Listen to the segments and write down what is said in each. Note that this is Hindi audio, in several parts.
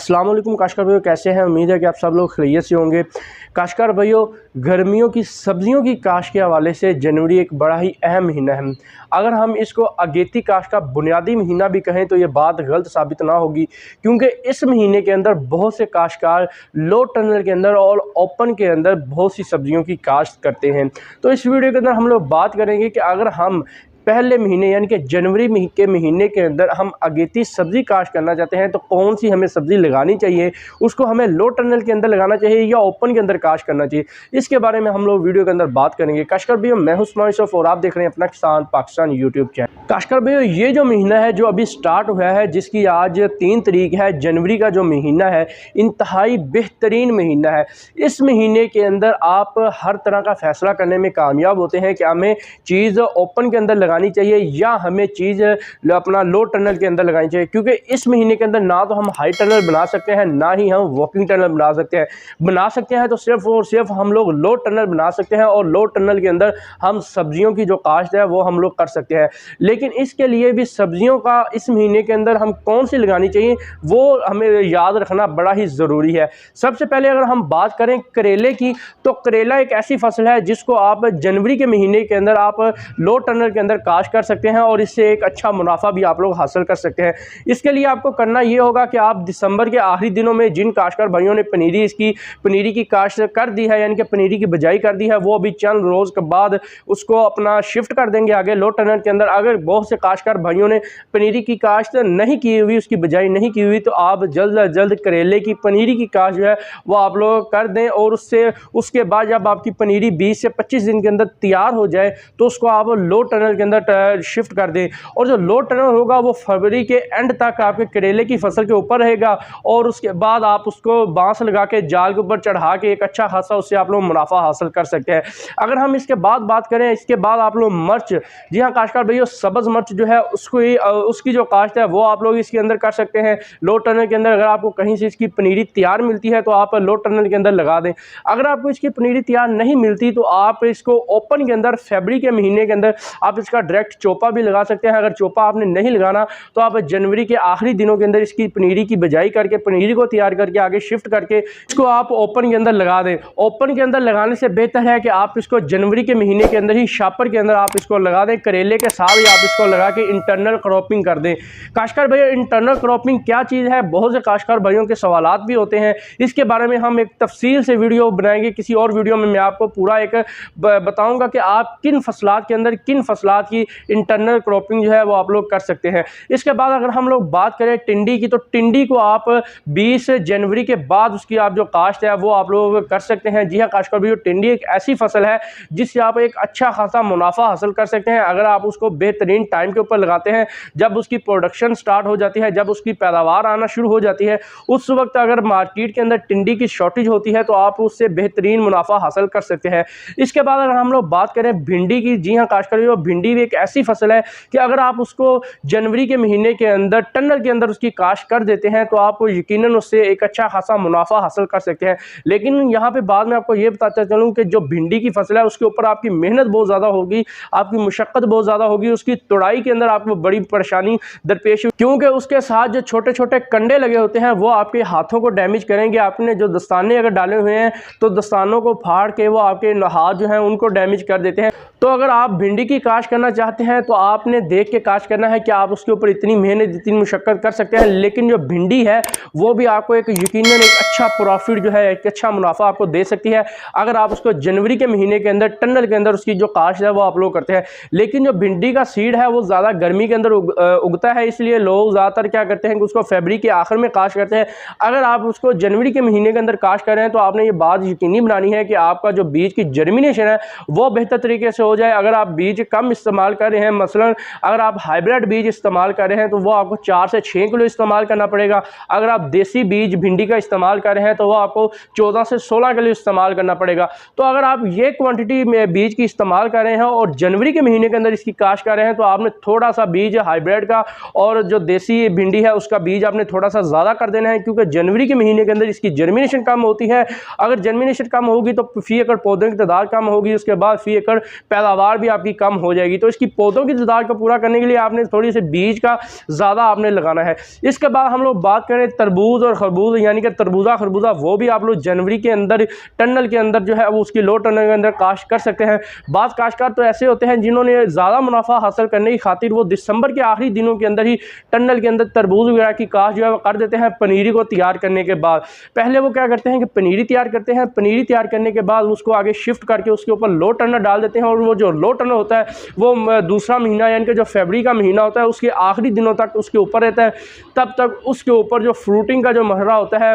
अस्सलाम वालेकुम काश्तकार भाइयों, कैसे हैं? उम्मीद है कि आप सब लोग खैरियत से होंगे। काश्तकार भाइयों, गर्मियों की सब्जियों की काश्त के हवाले से जनवरी एक बड़ा ही अहम महीना है। अगर हम इसको अगेती काश्त का बुनियादी महीना भी कहें तो ये बात गलत साबित ना होगी, क्योंकि इस महीने के अंदर बहुत से काश्तकार लो टनल के अंदर और ओपन के अंदर बहुत सी सब्जियों की काश्त करते हैं। तो इस वीडियो के अंदर हम लोग बात करेंगे कि अगर हम पहले महीने यानी कि जनवरी के महीने के अंदर हम अगेती सब्ज़ी काश्त करना चाहते हैं तो कौन सी हमें सब्ज़ी लगानी चाहिए, उसको हमें लो टनल के अंदर लगाना चाहिए या ओपन के अंदर काश्त करना चाहिए, इसके बारे में हम लोग वीडियो के अंदर बात करेंगे। काश्तकार भैया, मैं हूं उस्मान यूसुफ और आप देख रहे हैं अपना किसान पाकिस्तान यूट्यूब चैनल। काश्तकार भैया, ये जो महीना है जो अभी स्टार्ट हुआ है, जिसकी आज 3 तारीख है, जनवरी का जो महीना है इंतहाई बेहतरीन महीना है। इस महीने के अंदर आप हर तरह का फैसला करने में कामयाब होते हैं कि हमें चीज़ ओपन के अंदर लगानी चाहिए या हमें चीज़ अपना लो टनल के अंदर लगानी चाहिए, क्योंकि इस महीने के अंदर ना तो हम हाई टनल बना सकते हैं ना ही हम वॉकिंग टनल बना सकते हैं तो सिर्फ और सिर्फ हम लोग लो टनल बना सकते हैं और लो टनल के अंदर हम सब्जियों की जो काश्त है वो हम लोग कर सकते हैं। लेकिन इसके लिए भी सब्जियों का इस महीने के अंदर हम कौन सी लगानी चाहिए वो हमें याद रखना बड़ा ही ज़रूरी है। सबसे पहले अगर हम बात करें करेले की, तो करेला एक ऐसी फसल है जिसको आप जनवरी के महीने के अंदर आप लो टनल के अंदर काश्त कर सकते हैं और इससे एक अच्छा मुनाफा भी आप लोग हासिल कर सकते हैं। इसके लिए आपको करना ये होगा कि आप दिसंबर के आखिरी दिनों में जिन काश्तकार भाइयों ने पनीरी की काश्त कर दी है यानी कि पनीरी की बिजाई कर दी है, वो अभी चंद रोज़ के बाद उसको अपना शिफ्ट कर देंगे आगे लो टनल के अंदर। अगर बहुत से काश्तकार भाइयों ने पनीरी की काश्त नहीं की हुई, उसकी बिजाई नहीं की हुई, तो आप जल्द अज जल्द करेले की पनीरी की काश्त जो है वो आप लोग कर दें और उसके बाद जब आपकी पनीरी 20 से 25 दिन के अंदर तैयार हो जाए तो उसको आप लो टनल के अंदर शिफ्ट कर दें। और जो लो टनल होगा वो फरवरी के एंड तक आपके करेले की फसल के ऊपर रहेगा और उसके बाद आप उसको बांस लगा के जाल के ऊपर चढ़ा के एक अच्छा खासा उससे आप लोग मुनाफा हासिल कर सकते हैं। अगर हम इसके बाद बात करें, इसके बाद आप लोग मिर्च, जी हाँ काश्तकार भैया, सब्ज़ मिर्च जो है उसकी जो काश्त है वो आप लोग इसके अंदर कर सकते हैं लो टनल के अंदर। अगर आपको कहीं से इसकी पनीरी तैयार मिलती है तो आप लो टनल के अंदर लगा दें। अगर आपको इसकी पनीरी तैयार नहीं मिलती तो आप इसको ओपन के अंदर फरवरी के महीने के अंदर आप इसका डायरेक्ट चोपा भी लगा सकते हैं। अगर चोपा आपने नहीं लगाना तो आप जनवरी के आखिरी दिनों के अंदर इसकी पनीरी की बिजाई करके पनीरी को तैयार करके आगे शिफ्ट करके इसको आप ओपन के अंदर लगा दें। ओपन के अंदर लगाने से बेहतर है कि आप इसको जनवरी के महीने के अंदर ही शापर के अंदर आप इसको लगा दें, करेले के साथ ही आप इसको लगा के इंटरनल क्रॉपिंग कर दें। काश्तकार भैया, इंटरनल क्रॉपिंग क्या चीज़ है? बहुत से काश्तकार भाइयों के सवालात भी होते हैं, इसके बारे में हम एक तफसील से वीडियो बनाएंगे। किसी और वीडियो में मैं आपको पूरा एक बताऊंगा कि आप किन फसलात के अंदर किन फसलात की इंटरनल क्रॉपिंग जो है वो आप लोग कर सकते हैं। इसके बाद अगर हम लोग बात करें टिंडी की, तो टिंडी को आप 20 जनवरी के बाद उसकी आप जो काश्त है वो आप लोग कर सकते हैं। जी हाँ काश्तकार भैया, टिंडी एक ऐसी फसल है जिससे आप एक अच्छा खासा मुनाफा हासिल कर सकते हैं अगर आप उसको बेहतरीन टाइम के ऊपर लगाते हैं। जब उसकी प्रोडक्शन स्टार्ट हो जाती है, जब उसकी पैदावार आना शुरू हो जाती है, उस वक्त अगर मार्केट के अंदर टिंडी की शॉर्टेज होती है तो आप उससे बेहतरीन मुनाफा हासिल कर सकते हैं। इसके बाद अगर हम लोग बात करें भिंडी की, जी हाँ काश्तकार भैया, भिंडी भी एक ऐसी फसल है कि अगर आप उसको जनवरी के महीने के अंदर टनल के अंदर उसकी काश्त कर देते हैं तो आप यकीनन उससे एक अच्छा खासा मुनाफा हासिल कर सकते हैं। लेकिन यहाँ पे बाद में आपको ये बताता चलूँ कि जो भिंडी की फसल है उसके ऊपर आपकी मेहनत बहुत ज़्यादा होगी, आपकी मुशक्क़त बहुत ज़्यादा होगी, उसकी तुड़ाई के अंदर आपको बड़ी परेशानी दरपेश होगी, क्योंकि उसके साथ जो छोटे छोटे कंडे लगे होते हैं वो आपके हाथों को डैमेज करेंगे। आपने जो दस्ताने अगर डाले हुए हैं तो दस्तानों को फाड़ के वो आपके हाथ जो हैं उनको डैमेज कर देते हैं। तो अगर आप भिंडी की काश्त करना चाहते हैं तो आपने देख के काश्त करना है कि आप उसके ऊपर इतनी मेहनत इतनी मुशक्क़त कर सकते हैं। लेकिन जो भिंडी है वो भी आपको एक यकीनन एक अच्छा प्रॉफिट जो है, एक अच्छा मुनाफा आपको दे सकती है अगर आप उसको जनवरी के महीने के अंदर टनल के अंदर उसकी जो काश्त है वो आप लोग करते हैं। लेकिन जो भिंडी का सीड है वो ज़्यादा गर्मी के अंदर उगता है, इसलिए लोग ज़्यादातर क्या करते हैं कि उसको फरवरी के आखिर में काश्त करते हैं। अगर आप उसको जनवरी के महीने के अंदर काश्त कर रहे हैं तो आपने ये बात यकीनी बनानी है कि आपका जो बीज की जर्मिनेशन है वो बेहतर तरीके से हो जाए। अगर आप बीज कम इस्तेमाल कर रहे हैं, मसलन अगर आप हाइब्रिड बीज इस्तेमाल कर रहे हैं तो वो आपको 4 से 6 किलो इस्तेमाल करना पड़ेगा। अगर आप देसी बीज भिंडी का इस्तेमाल कर रहे हैं तो वो आपको 14 से 16 किलो इस्तेमाल करना पड़ेगा। तो अगर आप ये क्वांटिटी में बीज की इस्तेमाल कर रहे हैं और जनवरी के महीने के अंदर इसकी काश्त कर रहे हैं तो आपने थोड़ा सा बीज हाइब्रिड का और जो देसी भिंडी है उसका बीज आपने थोड़ा सा ज़्यादा कर देना है, क्योंकि जनवरी के महीने के अंदर इसकी जर्मिनेशन कम होती है। अगर जर्मिनेशन कम होगी तो फी एकड़ पौधों की तादाद कम होगी, उसके बाद फी एकड़ पैदावार भी आपकी कम हो जाएगी। तो इसकी पौधों की तादाद को पूरा करने के लिए आपने थोड़ी सी बीज का ज़्यादा आपने लगाना है। इसके बाद हम लोग बात करें तरबूज और खरबूज यानी कि तरबूजा खरबूजा, वो भी आप लोग जनवरी के अंदर टनल के अंदर जो है वो उसकी लो टनल के अंदर काश्त कर सकते हैं। बाज़ काश्तकार तो ऐसे होते हैं जिन्होंने ज़्यादा मुनाफा हासिल करने की खातिर वो दिसंबर के आखिरी दिनों के अंदर ही टनल के अंदर तरबूज वगैरह की काश्त जो है वो कर देते हैं। पनीरी को तैयार करने के बाद पहले वो क्या करते हैं कि पनीरी तैयार करते हैं, पनीरी तैयार करने के बाद उसको आगे शिफ्ट करके उसके ऊपर लो टनल डाल देते हैं और वो जो लो टनल होता है वो दूसरा महीना यानी कि जो फरवरी का महीना होता है उसके आखिरी दिनों तक उसके ऊपर रहता है। तब तक उसके ऊपर जो फ्रूटिंग का जो मरहला होता है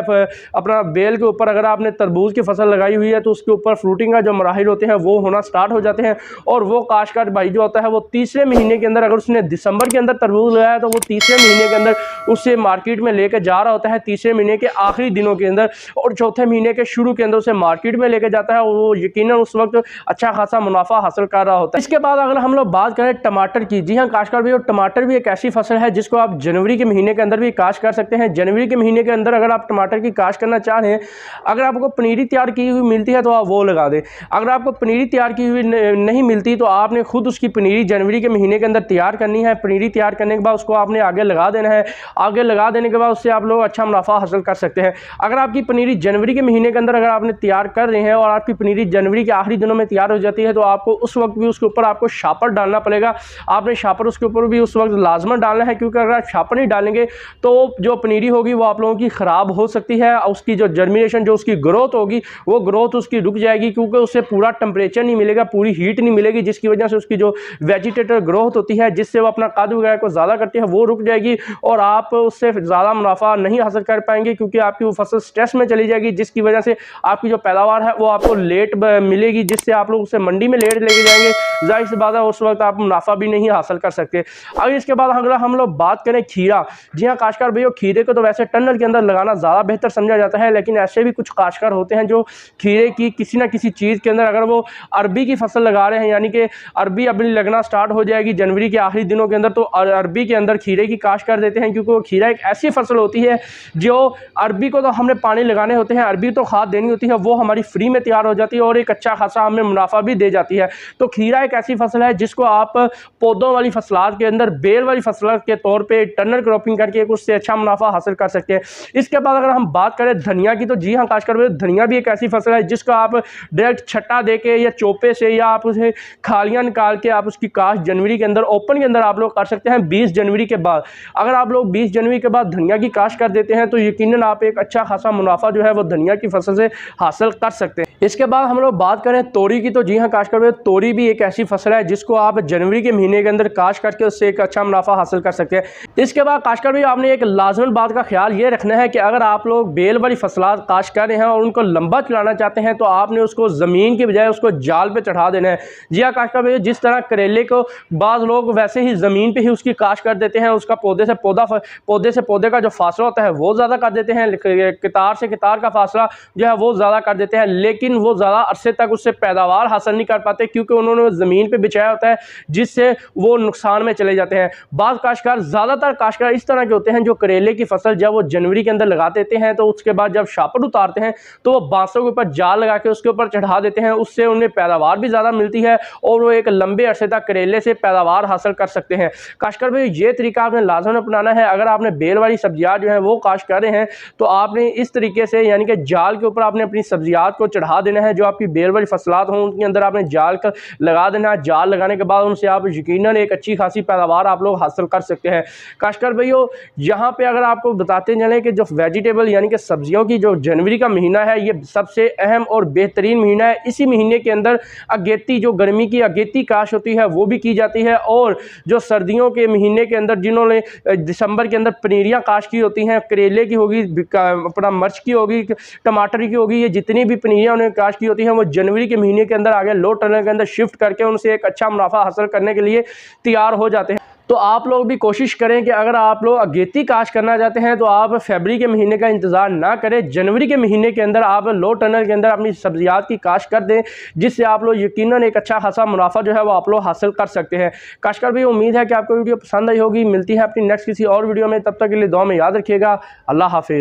अपना बेल के ऊपर, अगर आपने तरबूज की फसल लगाई हुई है तो उसके ऊपर फ्रूटिंग का जो मराहिल होते हैं वो होना स्टार्ट हो जाते हैं। और वो काश्तकार भाई जो होता है वो तीसरे महीने के अंदर, अगर उसने दिसंबर के अंदर तरबूज लगाया तो वो तीसरे महीने के अंदर उससे मार्केट में लेकर जा रहा होता है, तीसरे महीने के आखिरी दिनों के अंदर, और चौथे महीने के शुरू के अंदर उसे मार्केट में लेकर जाता है और वो यकीनन उस वक्त अच्छा खासा मुनाफा हासिल कर रहा होता है। इसके बाद अगर हम लोग बात करें टमाटर की, जी हाँ काश्तकार भाई, टमाटर भी एक ऐसी फसल है जिसको आप जनवरी के महीने के अंदर भी काश्त कर सकते हैं। जनवरी के महीने के अंदर अगर आप टमाटर की काश्त करना चाह रहे हैं, अगर आपको पनीरी तैयार की हुई मिलती है तो आप वो लगा दें। अगर आपको पनीरी तैयार की हुई नहीं मिलती तो आपने खुद उसकी पनीरी जनवरी के महीने के अंदर तैयार करनी है। पनीरी तैयार करने के बाद उसको आपने आगे लगा देना है। आगे लगा देने के बाद उससे आप लोग अच्छा मुनाफा हासिल कर सकते हैं। अगर आपकी पनीरी जनवरी के महीने के अंदर अगर आपने तैयार कर रहे हैं और आपकी पनीरी जनवरी के आखिरी दिनों में तैयार हो जाती है तो आपको उस वक्त भी उसके ऊपर आपको शापर डालना पड़ेगा। आपने शापर उसके ऊपर भी उस वक्त लाजमन डालना है, क्योंकि अगर आप शापर नहीं डालेंगे तो जो पनीरी होगी वो आप लोगों की ख़राब हो सकती है। उसकी जो जर्मिनेशन, जो उसकी ग्रोथ होगी वो ग्रोथ उसकी रुक जाएगी, क्योंकि उससे पूरा टेम्परेचर नहीं मिलेगा, पूरी हीट नहीं मिलेगी, जिसकी वजह से उसकी जो वेजिटेटर ग्रोथ होती है जिससे वो अपना कद वगैरह को ज़्यादा करती है वो रुक जाएगी और आप उससे ज़्यादा मुनाफा नहीं हासिल कर पाएंगे, क्योंकि आपकी वो फसल स्ट्रेस में चली जाएगी, जिसकी वजह से आपकी जो पैदावार है वो आपको लेट मिलेगी, जिससे आप लोग उसे मंडी में लेट लेके जाएंगे। जाहिर सी बात है उस वक्त आप मुनाफा भी नहीं हासिल कर सकते। अगर इसके बाद अगर हम लोग बात करें खीरा, जी हाँ काश्तकार भैया, खीरे को तो वैसे टनल के अंदर लगाना ज़्यादा बेहतर समझा जाता है, लेकिन ऐसे भी कुछ काश्तकार होते हैं जो खीरे की किसी ना किसी चीज़ के अंदर, अगर वो अरबी की फसल लगा रहे हैं, यानी कि अरबी अभी लगना स्टार्ट हो जाएगी जनवरी के आखिरी दिनों के अंदर, तो अरबी के अंदर खीरे की काश्त कर देते हैं, क्योंकि वो खीरा एक ऐसी फसल होती है जो अरबी को तो हमने पानी लगाने होते हैं, अरबी तो खाद देनी होती है, वो हमारी फ्री में तैयार हो जाती है और एक अच्छा खासा हमें मुनाफा भी दे जाती है। तो खीरा एक ऐसी फसल है जिसको आप पौधों वाली फसलात के अंदर बेल वाली फसलात के तौर पे टनल क्रॉपिंग करके उससे अच्छा मुनाफा हासिल कर सकते हैं। इसके बाद अगर हम बात करें धनिया की, तो जी हाँ काश्तकार भाई, धनिया भी एक ऐसी फसल है जिसको आप डायरेक्ट छट्टा दे के या चोपे से या आप उसे खालियाँ निकाल के आप उसकी काश्त जनवरी के अंदर ओपन के अंदर आप लोग कर सकते हैं 20 जनवरी के बाद। अगर आप लोग 20 जनवरी के बाद धनिया की काश्त कर देते हैं तो यकीनन आप एक अच्छा खासा मुनाफा जो है वो धनिया की फसल से हासिल कर सकते हैं। इसके बाद हम लोग बात करें तोरी की, तो जी हाँ काश्तकार भाई, तोरी भी एक ऐसी फसल है जिसको आप जनवरी के महीने के अंदर काश्त करके उससे एक अच्छा मुनाफा हासिल कर सकते हैं। इसके बाद काश्तकार भाई, आपने एक लाजमन बात का ख्याल ये रखना है कि अगर आप लोग बेल वाली फसलात काश्त कर रहे हैं और उनको लंबा चलाना चाहते हैं तो आपने उसको ज़मीन की बजाय उसको जाल पे चढ़ा देना है। जी हाँ काश्तकार भाई, जिस तरह करेले को बाज़ लोग वैसे ही ज़मीन पे ही उसकी काश्त कर देते हैं, उसका पौधे से पौधे का जो फासला होता है वो ज़्यादा कर देते हैं, कितार से कितार का फासला जो है वो ज़्यादा कर देते हैं, लेकिन वो ज़्यादा अरसे तक उससे पैदावार हासिल नहीं कर पाते, क्योंकि उन्होंने ज़मीन पे बिछाया होता है जिससे वो नुकसान में चले जाते हैं। बाज़ काश्तकार, ज़्यादातर काश्तकार इस तरह के होते हैं जो करेले की फसल जब वो जनवरी के अंदर लगा देते हैं तो उसके बाद जब शापर उतारते हैं तो वो बांसों के ऊपर जाल लगा के उसके ऊपर चढ़ा देते हैं, उससे उन्हें पैदावार भी ज़्यादा मिलती है और वो एक लंबे अरसे तक करेले से पैदावार हासिल कर सकते हैं। काश्तकार भाई, ये तरीका आपने लाजमन अपनाना है। अगर आपने बेल वाली सब्जियां जो है वो काश्त कर रहे हैं तो आपने इस तरीके से, यानी कि जाल के ऊपर आपने अपनी सब्जियात को चढ़ा देना है। जो आपकी बेल वाली फसलात हों उनके अंदर आपने जाल का लगा देना है। जाल लगाने के बाद उनसे आप यकीनन एक अच्छी खासी पैदावार आप लोग हासिल कर सकते हैं। काश्तकार भाइयों, यहाँ पे अगर आपको बताते चलें कि जो वेजिटेबल यानी कि सब्जियों की जो जनवरी का महीना है ये सबसे अहम और बेहतरीन महीना है। इसी महीने के अंदर अगेती, जो गर्मी की अगेती काश होती है वो भी की जाती है, और जो सर्दियों के महीने के अंदर जिन्होंने दिसंबर के अंदर पनीरियाँ काश की होती हैं, करेले की होगी, अपना मिर्च की होगी, टमाटर की होगी, ये जितनी भी पनीरियाँ उन्हें काश की होती हैं वो जनवरी के महीने के अंदर आगे लो टनल के अंदर शिफ्ट करके उनसे एक अच्छा मुनाफा हासिल करने के लिए तैयार हो जाते हैं। तो आप लोग भी कोशिश करें कि अगर आप लोग अगेती काश्त करना चाहते हैं तो आप फरवरी के महीने का इंतज़ार ना करें, जनवरी के महीने के अंदर आप लो टनल के अंदर अपनी सब्जियात की काश्त कर दें, जिससे आप लोग यकीनन एक अच्छा खासा मुनाफा जो है वो आप लोग हासिल कर सकते हैं। काश्तकार भी उम्मीद है कि आपको वीडियो पसंद आई होगी। मिलती है अपनी नेक्स्ट किसी और वीडियो में, तब तक के लिए दुआ में याद रखिएगा। अल्लाह हाफिज़।